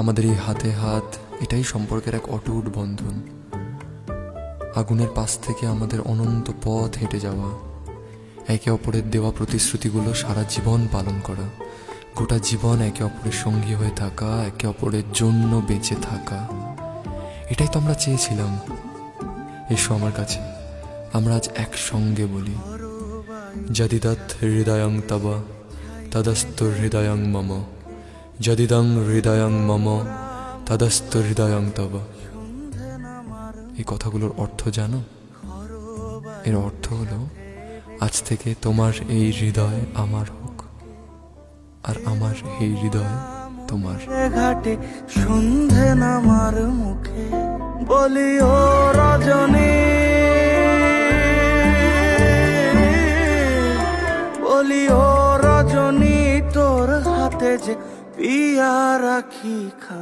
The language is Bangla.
আমাদের এই হাতে হাত, এটাই সম্পর্কের এক অটুট বন্ধন। আগুনের পাশ থেকে আমাদের অনন্ত পথ হেঁটে যাওয়া, একে অপরের দেওয়া প্রতিশ্রুতিগুলো সারা জীবন পালন করা, গোটা জীবন একে অপরের সঙ্গী হয়ে থাকা, একে অপরের জন্য বেঁচে থাকা, এটাই তো আমরা চেয়েছিলাম। এসো আমার কাছে, আমরা আজ একসঙ্গে বলি, যদিদৎ হৃদয়ং তব তদস্তু হৃদয়ং মম, যদিদং হৃদয়ং মম তদস্তু হৃদয়ং তব। এই কথাগুলোর অর্থ জানো? এর অর্থ হলো, আজ থেকে তোমার এই হৃদয় আমার হোক, আর আমার এই হৃদয় তোমার। ঘাটে সন্ধে নামার মুখে বলি ও রজনী, বলি ও রজনী, তোর হাতে যে পিয়া রাখি খা।